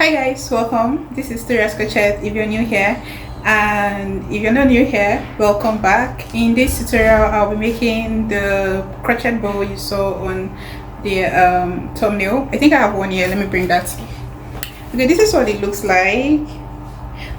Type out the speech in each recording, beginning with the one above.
Hi guys, welcome. This is Crochet if you're new here, and if you're not new here, welcome back. In this tutorial I'll be making the crochet bow you saw on the thumbnail. I think I have one here. Let me bring that. Okay, this is what it looks like.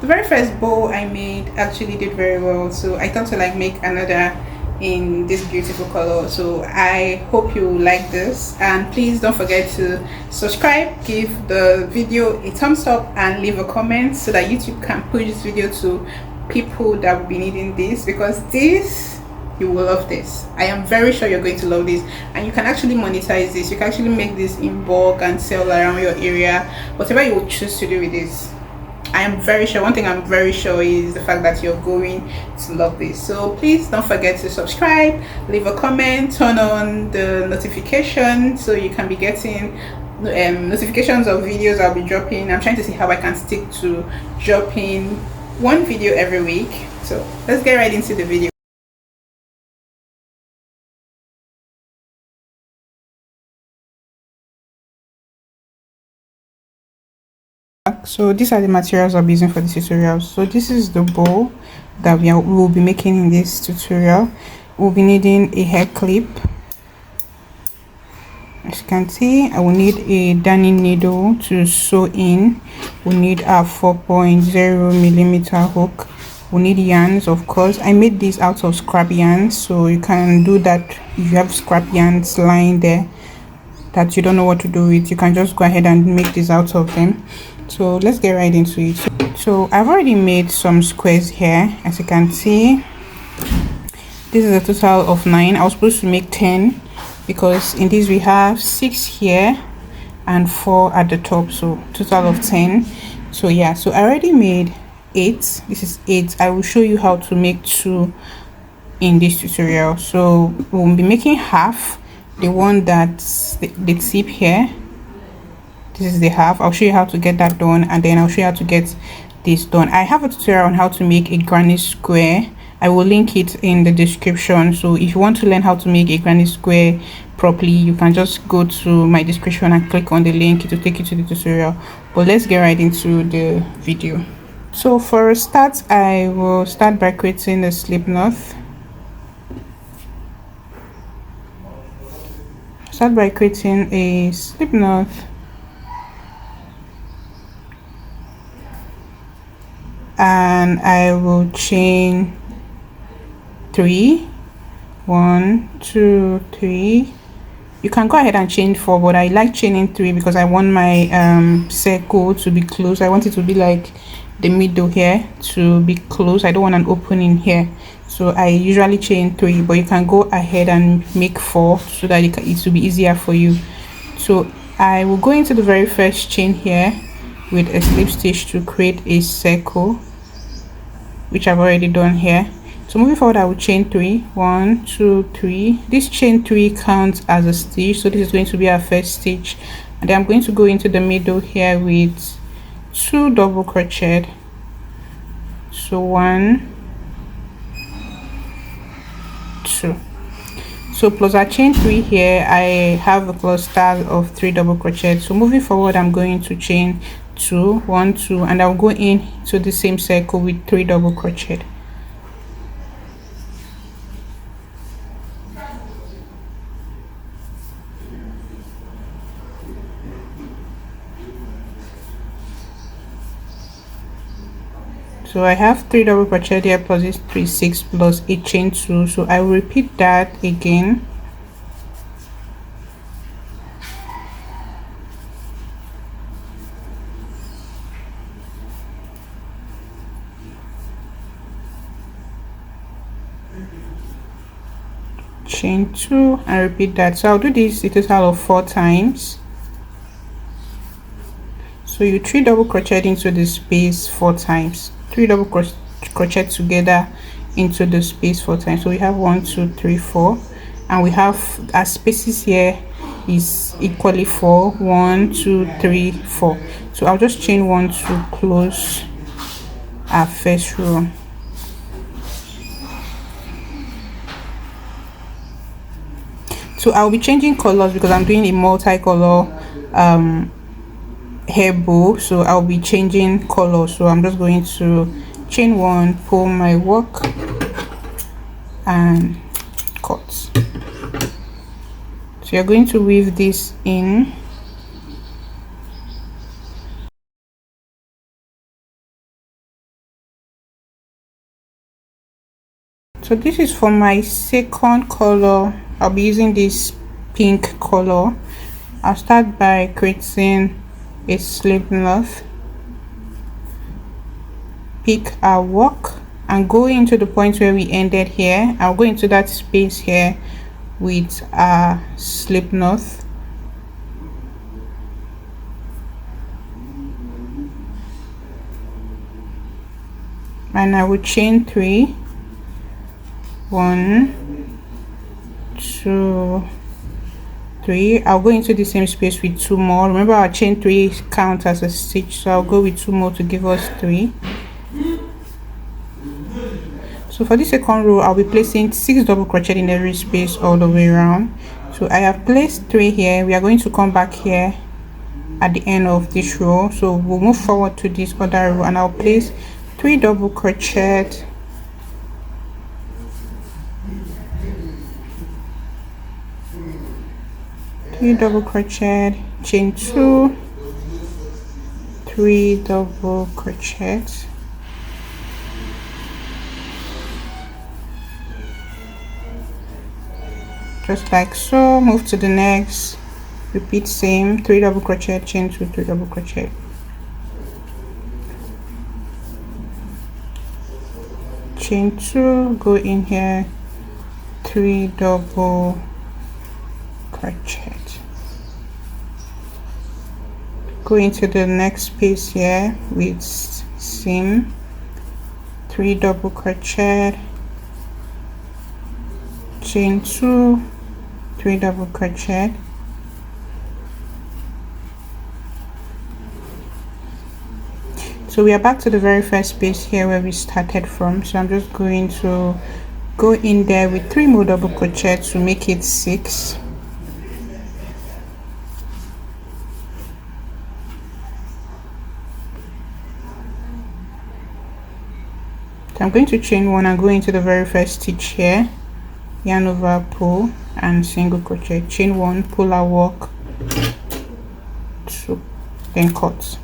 The very first bow I made actually did very well, so I thought to make another in this beautiful color. So I hope you like this, and please don't forget to subscribe, give the video a thumbs up, and leave a comment so that YouTube can push this video to people that will be needing this, because you will love this. I am very sure you're going to love this, and you can actually monetize this. You can actually make this in bulk and sell around your area, whatever you will choose to do with this. I am very sure, one thing I'm very sure is the fact that you're going to love this. So please don't forget to subscribe, leave a comment, turn on the notification so you can be getting notifications of videos I'll be dropping. I'm trying to see how I can stick to dropping one video every week. So let's get right into the video. So these are the materials I'll be using for this tutorial. So this is the bow that we will be making in this tutorial. We'll be needing a hair clip. As you can see, I will need a darning needle to sew in. We'll need a 4.0mm hook. We'll need yarns, of course. I made these out of scrap yarns, so you can do that if you have scrap yarns lying there that you don't know what to do with. You can just go ahead and make these out of them. So let's get right into it. So I've already made some squares here. As you can see, this is a total of 9. I was supposed to make 10 because in this we have 6 here and 4 at the top, so total of 10. So yeah, so I already made 8. This is 8. I will show you how to make 2 in this tutorial. So we'll be making half, the one that's the tip here. This is the half. I'll show you how to get that done, and then I'll show you how to get this done. I have a tutorial on how to make a granny square. I will link it in the description. So if you want to learn how to make a granny square properly, you can just go to my description and click on the link. It will take you to the tutorial. But let's get right into the video. So for a start, I will start by creating a slip knot. Start by creating a slip knot. And I will chain 3. 1 2 3. You can go ahead and chain 4, but I like chaining 3 because I want my circle to be close. I want it to be like the middle here to be close. I don't want an opening here, so I usually chain 3, but you can go ahead and make 4 so that it will be easier for you. So I will go into the very first chain here with a slip stitch to create a circle, which I've already done here. So moving forward, I will chain 3. 1 2 3. This chain 3 counts as a stitch, so this is going to be our first stitch, and then I'm going to go into the middle here with 2 double crochet. So 1 2. So plus our chain 3 here, I have a cluster of 3 double crochet. So moving forward, I'm going to chain 2 1 2, and I'll go in to the same circle with 3 double crochet. So I have 3 double crochet here plus this 3 6 plus a chain 2. So I will repeat that again. Chain 2 and repeat that. So I'll do this a total of 4 times. So you 3 double crochet into the space 4 times. 3 double crochet together into the space 4 times. So we have 1 2 3 4, and we have our spaces here is equally 4. 1 2 3 4. So I'll just chain 1 to close our first row. So I'll be changing colors because I'm doing a multicolor hair bow, so I'll be changing color. So I'm just going to chain 1, pull my work and cut. So you're going to weave this in. So this is for my second color. I'll be using this pink color. I'll start by creating a slip knot, pick our work and go into the point where we ended here. I'll go into that space here with a slip knot, and I will chain 3. 1, 2, 3. I'll go into the same space with 2 more. Remember, our chain 3 counts as a stitch, so I'll go with 2 more to give us 3. So for the second row, I'll be placing 6 double crochet in every space all the way around. So I have placed 3 here. We are going to come back here at the end of this row, so we'll move forward to this other row and I'll place 3 double crochet, double crochet, chain 2, 3 double crochet, just like so. Move to the next, repeat same, 3 double crochet, chain 2, 3 double crochet, chain 2, go in here, 3 double crochet, go into the next space here with seam, 3 double crochet, chain 2, 3 double crochet, so we are back to the very first space here where we started from. So I'm just going to go in there with 3 more double crochet to make it 6. So I'm going to chain 1 and go into the very first stitch here, yarn over, pull and single crochet, chain 1, pull our work, 2, then cut.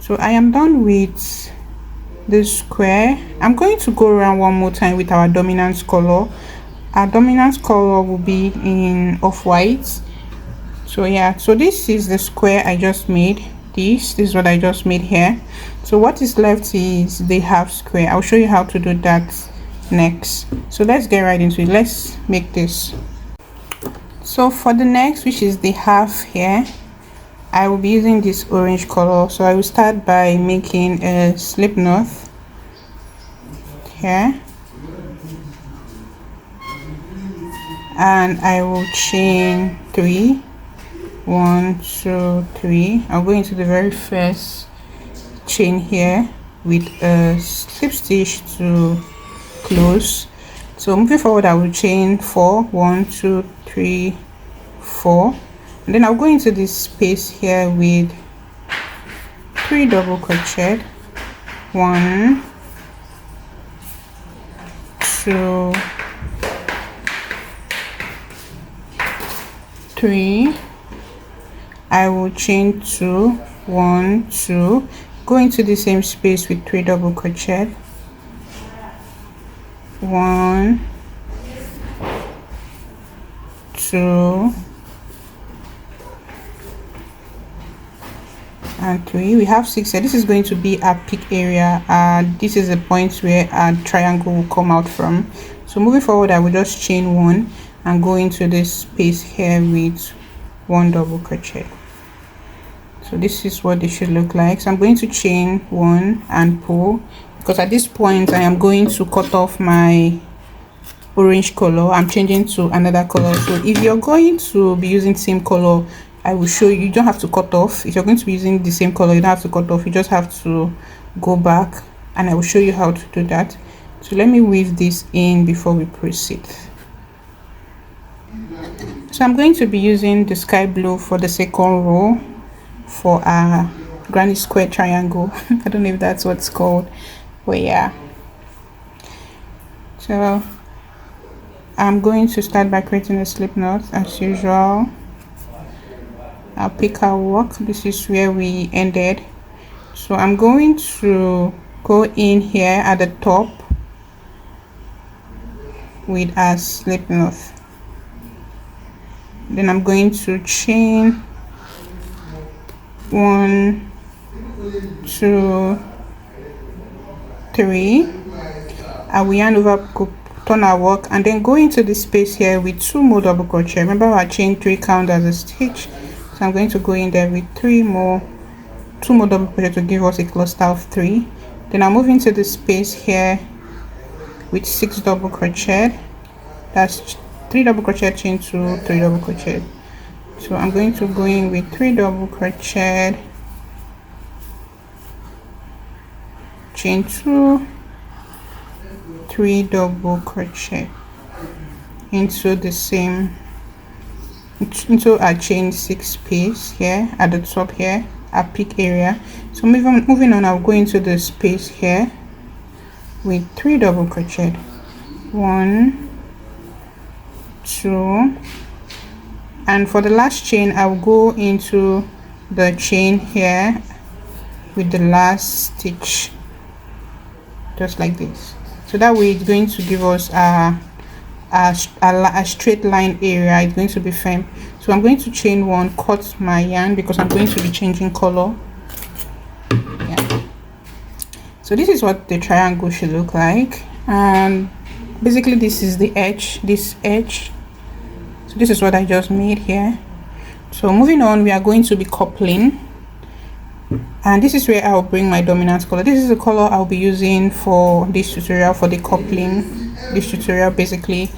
So I am done with this square. I'm going to go around one more time with our dominant color. Our dominant color will be in off-white. So yeah, so this is the square I just made. This is what I just made here. So what is left is the half square. I'll show you how to do that next. So let's get right into it. Let's make this. So for the next, which is the half here, I will be using this orange color. So I will start by making a slip knot here, and I will chain 3, 1, 2, 3. I'll go into the very first chain here with a slip stitch to close. So moving forward, I will chain 4, 1, 2, 3, 4, and then I'll go into this space here with 3 double crochet, 1, 2, 3. I will chain 2, 1, 2, go into the same space with 3 double crochet, 1, 2 and 3. We have 6 here. This is going to be our peak area. This is the point where our triangle will come out from. So moving forward, I will just chain 1 and go into this space here with 1 double crochet. So this is what they should look like. So I'm going to chain 1 and pull, because at this point I am going to cut off my orange color. I'm changing to another color. So if you're going to be using the same color, I will show you. You don't have to cut off. If you're going to be using the same color, you don't have to cut off. You just have to go back, and I will show you how to do that. So let me weave this in before we proceed. So I'm going to be using the sky blue for the second row. for our granny square triangle. I don't know if that's what's called, but yeah. So I'm going to start by creating a slip knot as usual. I'll pick our work. This is where we ended, so I'm going to go in here at the top with a slip knot. Then I'm going to chain 1, 2, 3. I will yarn over, turn our work, and then go into the space here with 2 more double crochet. Remember our chain 3 count as a stitch, so I'm going to go in there with 2 more double crochet to give us a cluster of 3. Then I'll move into the space here with 6 double crochet. That's 3 double crochet, chain 2, 3 double crochet. So I'm going to go in with 3 double crochet, chain 2, 3 double crochet into the same, into our chain 6 space here at the top here, our peak area. So moving on, I'll go into the space here with 3 double crochet, 1, 2, and for the last chain I'll go into the chain here with the last stitch, just like this. So that way it's going to give us a straight line area. It's going to be firm. So I'm going to chain 1, cut my yarn because I'm going to be changing color. Yeah. So this is what the triangle should look like, and basically this is the edge, this edge. So this is what I just made here. So moving on, we are going to be coupling, and this is where I'll bring my dominant color. This is the color I'll be using for this tutorial, for the coupling. This tutorial, basically,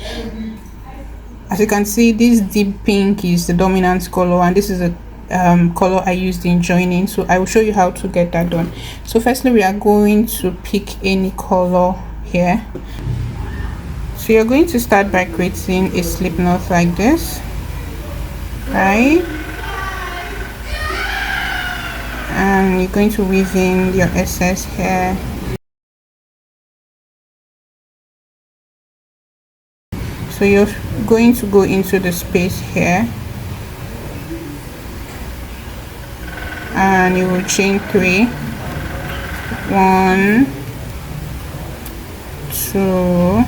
as you can see, this deep pink is the dominant color, and this is the color I used in joining. So I will show you how to get that done. So firstly, we are going to pick any color here. So you're going to start by creating a slip knot like this, right? And you're going to weave in your excess hair. So you're going to go into the space here, and you will chain 3, 1, 2,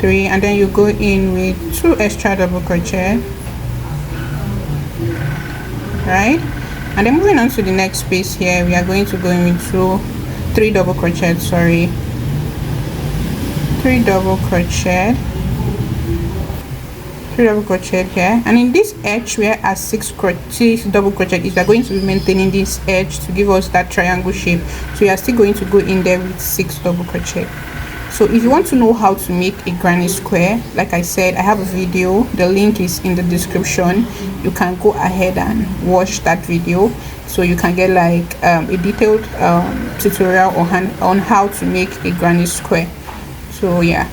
3, and then you go in with 2 extra double crochet, right? And then moving on to the next space here, we are going to go in with 3 double crochet, 3 double crochet, 3 double crochet here, and in this edge where our 6 double crochet is, we are going to be maintaining this edge to give us that triangle shape. So you are still going to go in there with 6 double crochet. So if you want to know how to make a granny square, like I said, I have a video, the link is in the description. You can go ahead and watch that video, so you can get like a detailed tutorial on how to make a granny square. So yeah,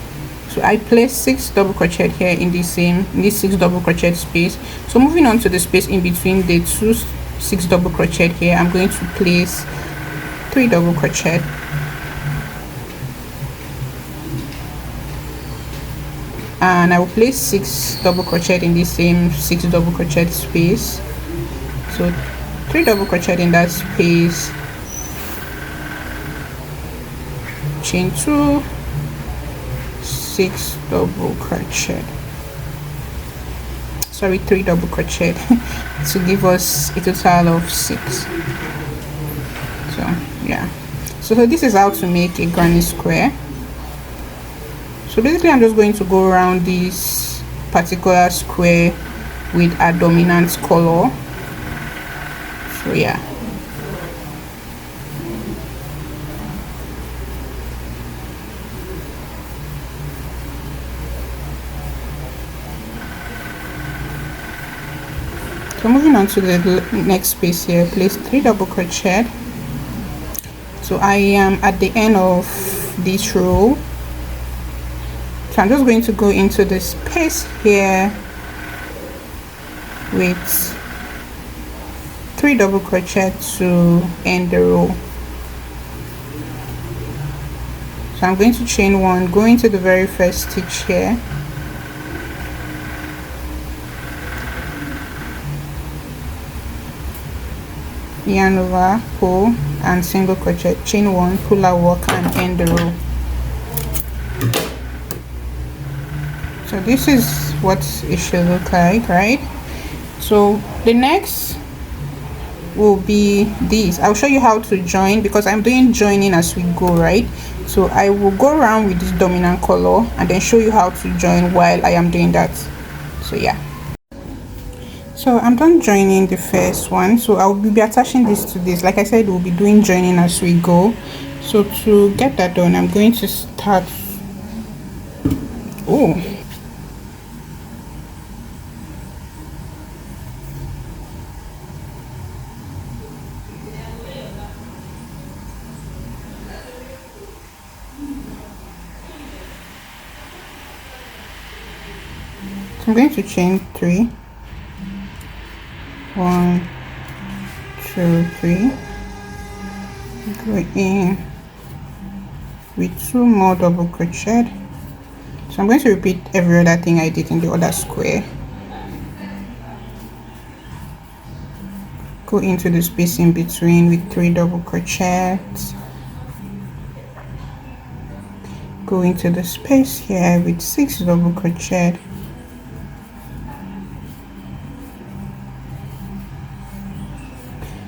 so I placed 6 double crochet here in this 6 double crochet space. So moving on to the space in between the 2 6 double crochet here, I'm going to place 3 double crochet, and I will place 6 double crochet in the same 6 double crochet space. So 3 double crochet in that space, chain 2, 6 double crochet, 3 double crochet to give us a total of 6. So yeah, so this is how to make a granny square. So basically I'm just going to go around this particular square with a dominant color. So yeah, so moving on to the next space here, place 3 double crochet. So I am at the end of this row, so I'm just going to go into the space here with 3 double crochet to end the row. So I'm going to chain 1, go into the very first stitch here, yarn over, pull, and single crochet, chain 1, pull out, work, and end the row. So this is what it should look like, right? So the next will be this. I'll show you how to join because I'm doing joining as we go, right? So I will go around with this dominant color and then show you how to join while I am doing that. So yeah, so I'm done joining the first one, so I'll be attaching this to this. Like I said, we'll be doing joining as we go. So to get that done, I'm going to start. I'm going to chain 3, 1, 2, 3, go in with 2 more double crochet. So I'm going to repeat every other thing I did in the other square. Go into the space in between with 3 double crochets, go into the space here with 6 double crochet,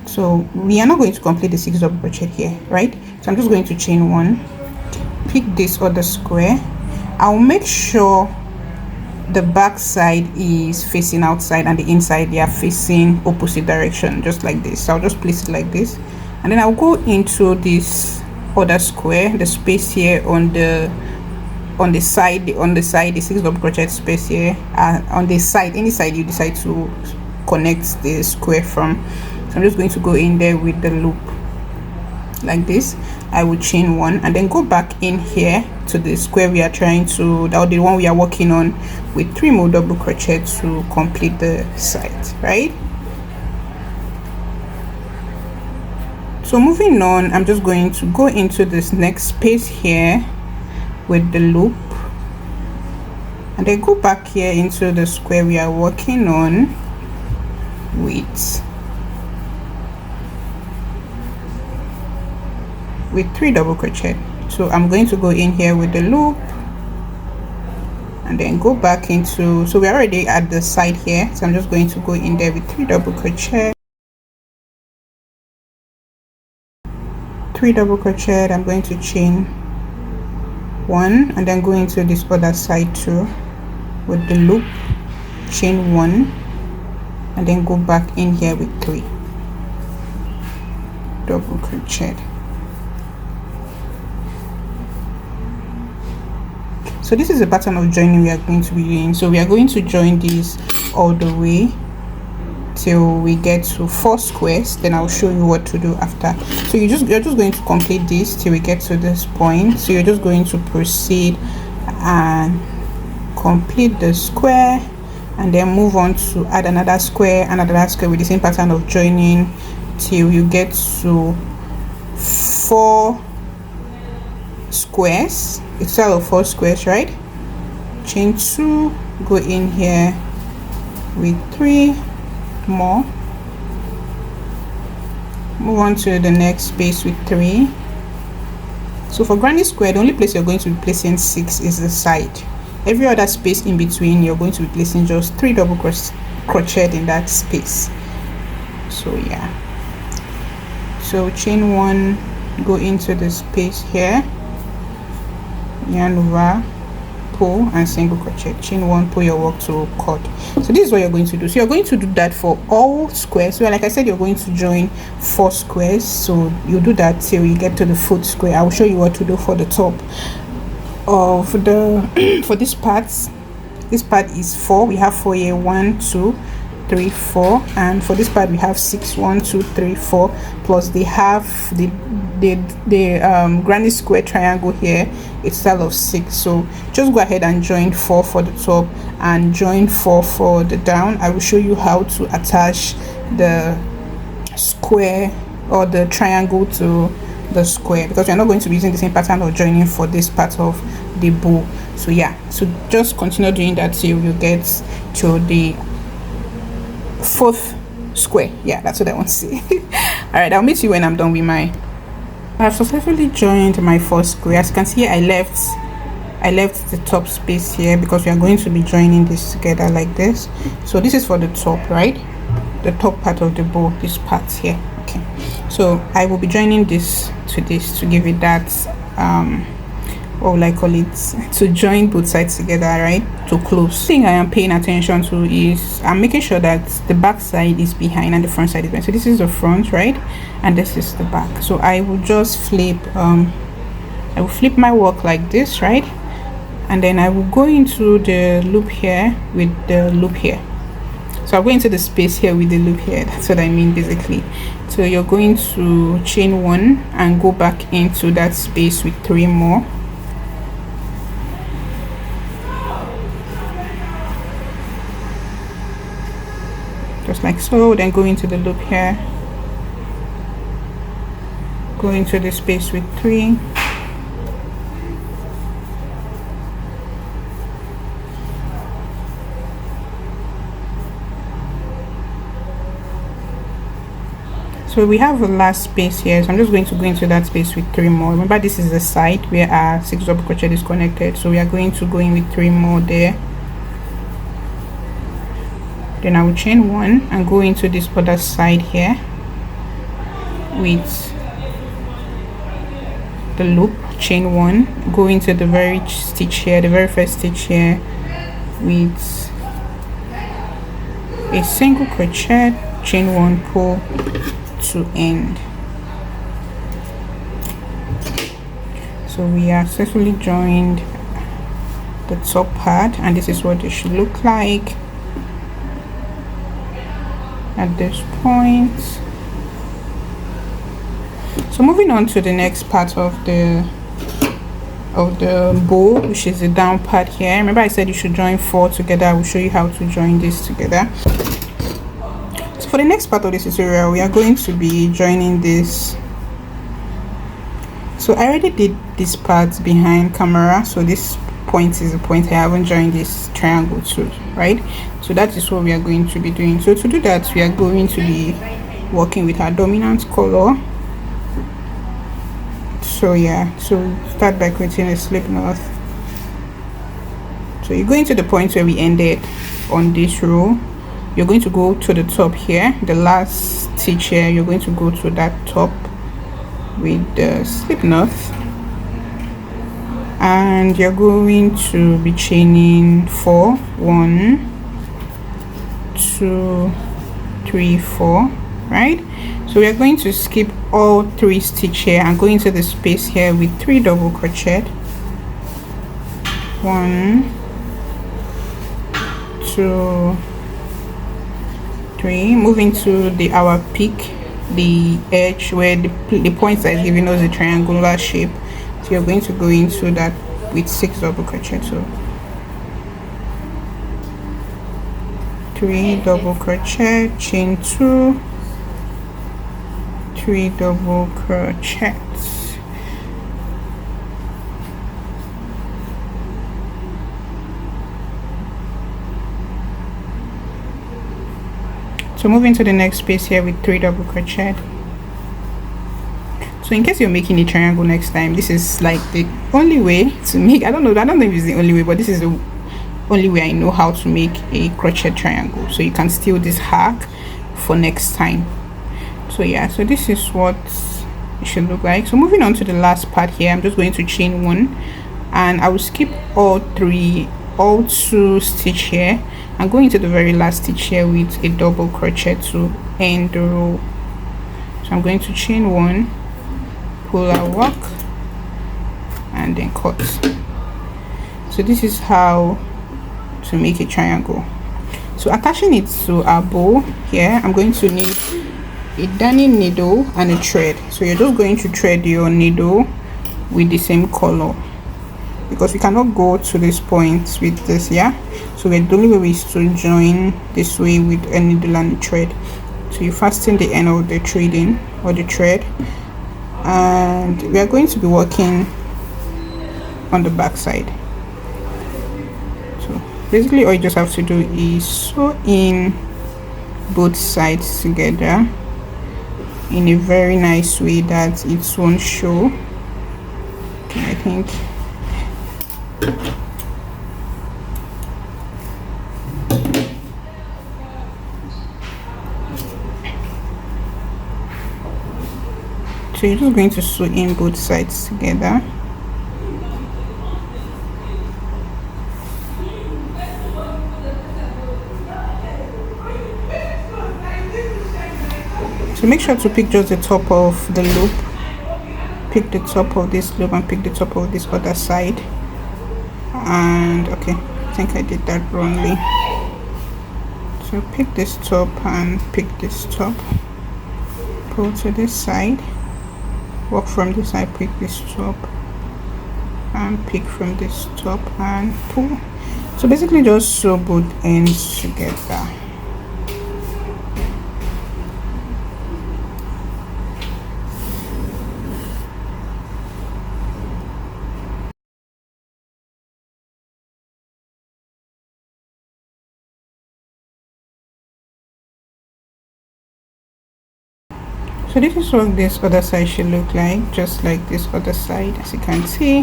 so we are not going to complete the 6 double crochet here, right? So I'm just going to chain 1, pick this other square. I'll make sure the back side is facing outside and the inside they are facing opposite direction, just like this. So I'll just place it like this, and then I'll go into this other square, the space here on the side, the 6 double crochet space here, on the side, any side you decide to connect the square from. So I'm just going to go in there with the loop like this. I will chain 1 and then go back in here to the square we are trying to, that the one we are working on, with 3 more double crochet to complete the side, right? So moving on, I'm just going to go into this next space here with the loop and then go back here into the square we are working on with 3 double crochet. So I'm going to go in here with the loop and then go back into, so we're already at the side here, so I'm just going to go in there with 3 double crochet, 3 double crochet. I'm going to chain 1 and then go into this other side too with the loop, chain 1 and then go back in here with 3 double crochet. So this is a pattern of joining we are going to be doing. So we are going to join these all the way till we get to 4 squares, then I'll show you what to do after. So you're just going to complete this till we get to this point. So you're just going to proceed and complete the square and then move on to add another square with the same pattern of joining till you get to 4 squares. It's all of 4 squares, right? Chain 2, go in here with 3 more, move on to the next space with 3. So for granny square, the only place you're going to be placing 6 is the side. Every other space in between, you're going to be placing just 3 double crochet in that space. So yeah, so chain 1, go into the space here, yarn over, pull, and single crochet, chain 1, pull your work to cut. So this is what you're going to do. So you're going to do that for all squares. So like I said, you're going to join 4 squares, so you do that till you get to the 4th square. I will show you what to do for the top of the for this part. This part is 4. We have 4 here, 1 2 3 4, and for this part we have 6, 1 2 3 4, plus they have the granny square triangle here, it's all of 6. So just go ahead and join 4 for the top and join 4 for the down. I will show you how to attach the square or the triangle to the square, because we're not going to be using the same pattern of joining for this part of the bow. So yeah, so just continue doing that till you get to the 4th square. Yeah, that's what I want to say. All right, I'll meet you when I'm done with my I've successfully joined my 4th square. As you can see, I left the top space here because we are going to be joining this together like this. So this is for the top, right? The top part of the bow, this part here. Okay, so I will be joining this to give it that what will I call it, to join both sides together, right, to close. The thing I am paying attention to is I'm making sure that the back side is behind and the front side is behind. So this is the front, right, and this is the back. So I will just flip I will flip my work like this, right, and then I will go into the loop here with the loop here. So I'll go into the space here with the loop here. That's what I mean basically. So you're going to chain 1 and go back into that space with 3 more. Just like so. Then go into the loop here, go into the space with 3, so we have a last space here. So I'm just going to go into that space with 3 more. Remember, this is the side where our 6 double crochet is connected, so we are going to go in with 3 more there. Then I will chain 1 and go into this other side here with the loop, chain 1, go into the very stitch here, the very first stitch here with a single crochet, chain 1, pull to end. So we are successfully joined the top part, and this is what it should look like at this point. So moving on to the next part of the bow, which is the down part here. Remember I said you should join 4 together. I will show you how to join this together. So for the next part of this tutorial, we are going to be joining this. So I already did this part behind camera, so this point is the point I haven't joined this triangle to, right? So that is what we are going to be doing. So to do that, we are going to be working with our dominant color. So yeah, so start by creating a slip knot. So you're going to the point where we ended on this row. You're going to go to the top here, the last stitch here. You're going to go to that top with the slip knot, and you're going to be chaining 4, 1, 2, 3, 4, right? So we are going to skip all 3 stitch here and go into the space here with 3 double crochet, 1, 2, 3, move into our peak, the edge where the points that is giving us a triangular shape. So you're going to go into that with 6 double crochet. So 3 double crochet, chain 2, 3 double crochets. So move into the next space here with 3 double crochet. So in case you're making a triangle next time, this is like the only way to make, I don't know if it's the only way, but this is the only way I know how to make a crochet triangle, so you can steal this hack for next time. So yeah, so this is what it should look like. So moving on to the last part here, I'm just going to chain 1 and I will skip all 2 stitch here and go into the very last stitch here with a double crochet to end the row. So I'm going to chain 1, pull our work, and then cut. So this is how to make a triangle. So attaching it to our bow here, I'm going to need a darning needle and a thread. So you're just going to thread your needle with the same color, because we cannot go to this point with this, yeah. So the only way is to join this way with a needle and a thread. So you fasten the end of the threading or the thread, and we are going to be working on the back side. So basically all you just have to do is sew in both sides together in a very nice way that it won't show. Okay, I think so you're just going to sew in both sides together. So make sure to pick just the top of the loop, pick the top of this loop and pick the top of this other side. And okay, I think I did that wrongly. So pick this top and pick this top, pull to this side, work from this side, pick this top and pick from this top and pull. So basically just sew both ends together. So this is what this other side should look like, just like this other side. As you can see,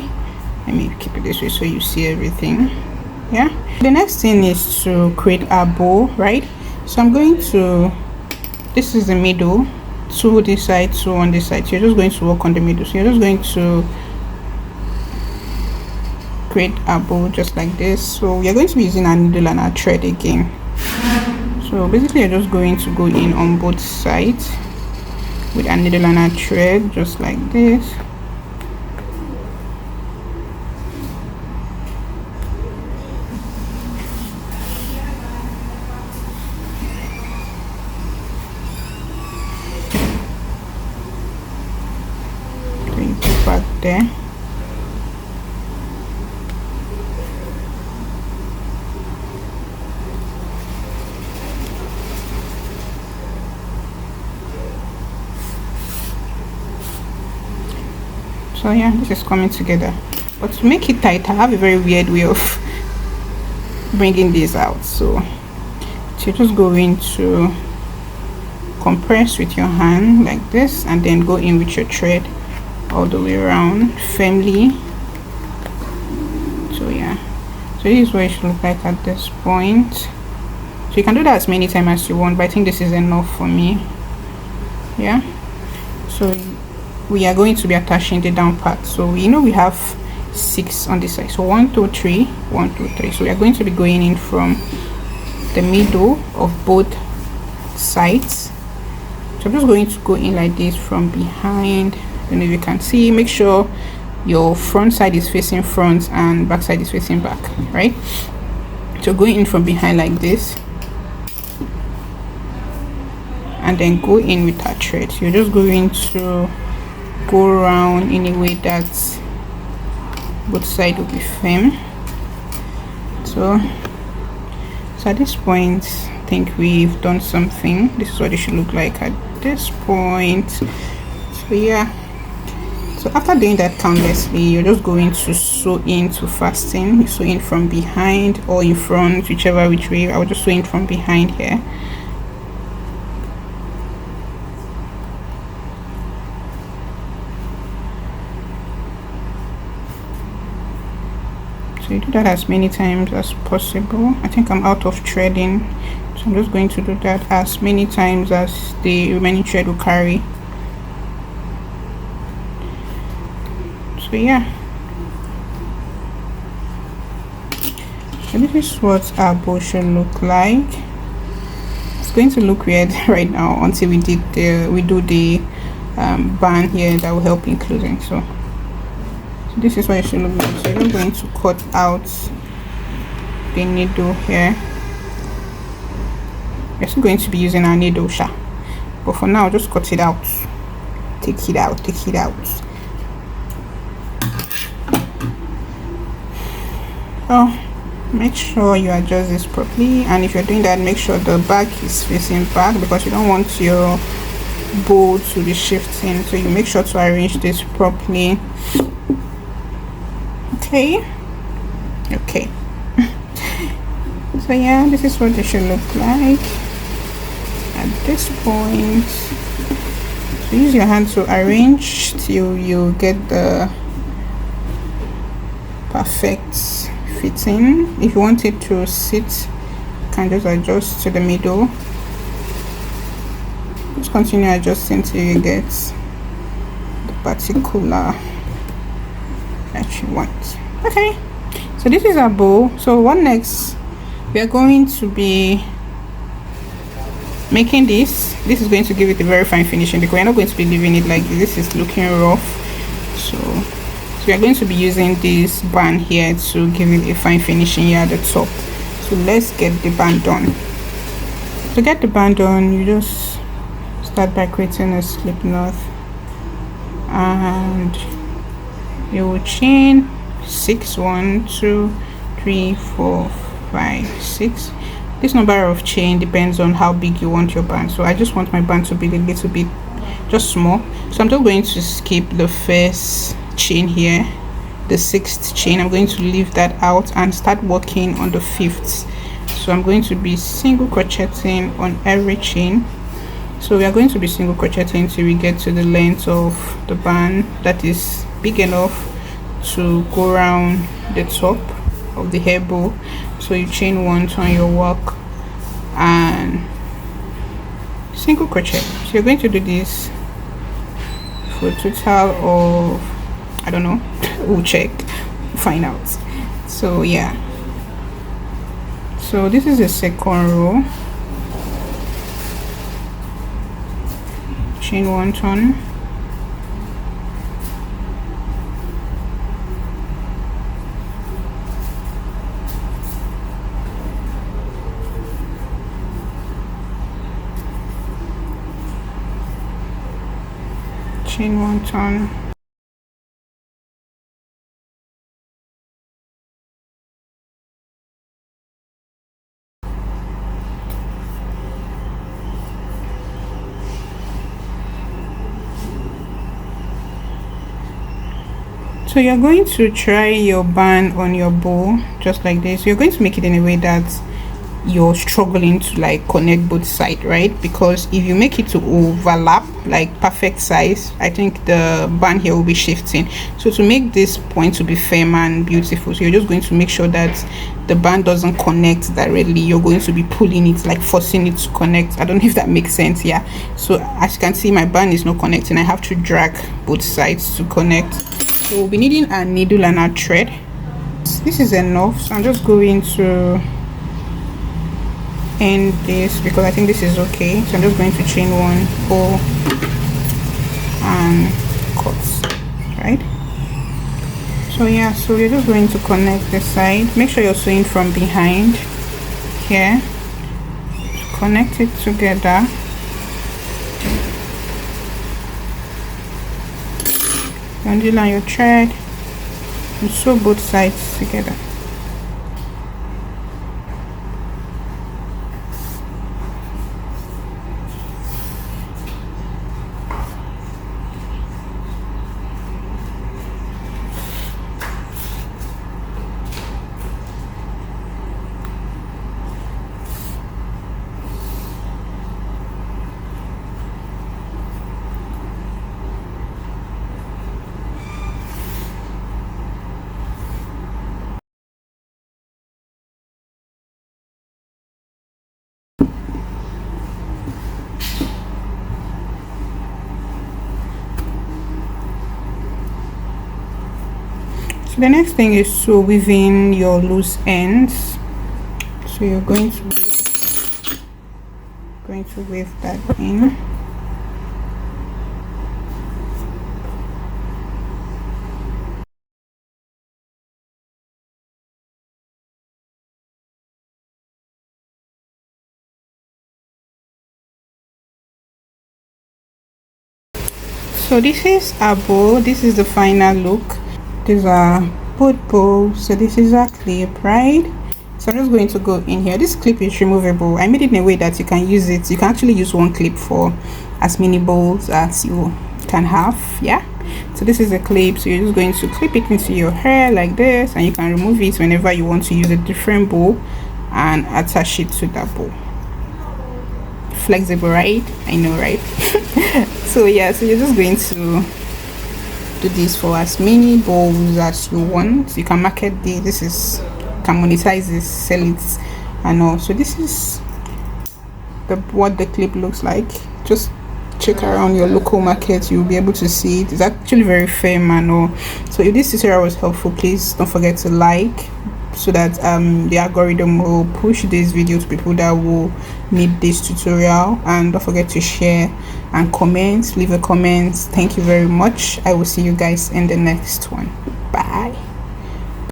let me keep it this way so you see everything. Yeah, the next thing is to create a bow, right? So I'm going to, this is the middle, two this side, two on this side. So you're just going to work on the middle. So you're just going to create a bow just like this. So we are going to be using our needle and our thread again. So basically you're just going to go in on both sides with a needle and a thread just like this. So you put back there. So yeah, this is coming together, but to make it tight I have a very weird way of bringing this out. So you're just going to compress with your hand like this and then go in with your thread all the way around firmly. So yeah, so this is what it should look like at this point. So you can do that as many times as you want, but I think this is enough for me. Yeah, so we are going to be attaching the down part. So you know we have 6 on this side, so 1 2 3 1 2 3. So we are going to be going in from the middle of both sides. So I'm just going to go in like this from behind. I don't know if you can see. Make sure your front side is facing front and back side is facing back, right? So going in from behind like this and then go in with our thread. So you're just going to go around in a way that both sides will be firm. So at this point I think we've done something. This is what it should look like at this point. So yeah, so after doing that countlessly, you're just going to sew in to fasten. You sew in from behind or in front, whichever which way. I will just sew in from behind here. So you do that as many times as possible. I think I'm out of threading, so I'm just going to do that as many times as the remaining thread will carry. So yeah, so this is what our bow should look like. It's going to look weird right now until we do the band here that will help in closing. So this is what it should look like. So I'm going to cut out the needle here. We're still going to be using our needle, but for now just cut it out. Take it out. Oh, Make sure you adjust this properly, and if you're doing that, make sure the back is facing back because you don't want your bow to be shifting, so you make sure to arrange this properly. Okay. So yeah, this is what it should look like at this point. So use your hand to arrange till you get the perfect fitting. If you want it to sit, you can just adjust to the middle. Just continue adjusting till you get the particular that you want. Okay, so this is our bow. So what next? We are going to be making this. This is going to give it a very fine finishing because we're not going to be leaving it like this. This is looking rough. So we are going to be using this band here to give it a fine finishing here at the top. So let's get the band done. To get the band done, you just start by creating a slip knot, and you will chain 6, 1, 2, 3, 4, 5, 6. This number of chain depends on how big you want your band. So I just want my band to be a little bit just small, so I'm just going to skip the first chain here, the 6th chain. I'm going to leave that out and start working on the 5th. So I'm going to be single crocheting on every chain. So we are going to be single crocheting till we get to the length of the band that is big enough to go around the top of the hair bow. So you chain 1, turn your work, and single crochet. So you're going to do this for a total of, I don't know, we'll check, find out. So yeah, so this is the second row. Chain 1, turn, chain 1, turn, so you're going to try your band on your bow just like this. You're going to make it in a way that you're struggling to like connect both sides, right? Because if you make it to overlap like perfect size, I think the band here will be shifting. So to make this point to be firm and beautiful, so you're just going to make sure that the band doesn't connect directly. You're going to be pulling it, like forcing it to connect. I don't know if that makes sense. Yeah, so as you can see, my band is not connecting. I have to drag both sides to connect. So we'll be needing a needle and a thread. This is enough, so I'm just going to end this because I think this is okay. So I'm just going to chain 1, pull, and cut, right? So yeah, so you're just going to connect the side. Make sure you're sewing from behind here, connect it together. Needle and your thread, and sew both sides together. So the next thing is to weave in your loose ends. So you're going to weave that in. So this is our bow. This is the final look. These are both bows. So this is our clip, right? So I'm just going to go in here. This clip is removable. I made it in a way that you can use it. You can actually use one clip for as many bows as you can have. Yeah, so this is a clip, so you're just going to clip it into your hair like this, and you can remove it whenever you want to use a different bow and attach it to that bow. Flexible, right? I know, right? So yeah, so you're just going to do this for as many bows as you want. You can market this is, can monetize this, sell it and all. So this is what the clip looks like. Just check around your local market, you'll be able to see it. It's actually very fair and all. So if this tutorial was helpful, please don't forget to like, so that the algorithm will push this video to people that will need this tutorial. And don't forget to share and comment, leave a comment. Thank you very much. I will see you guys in the next one. Bye.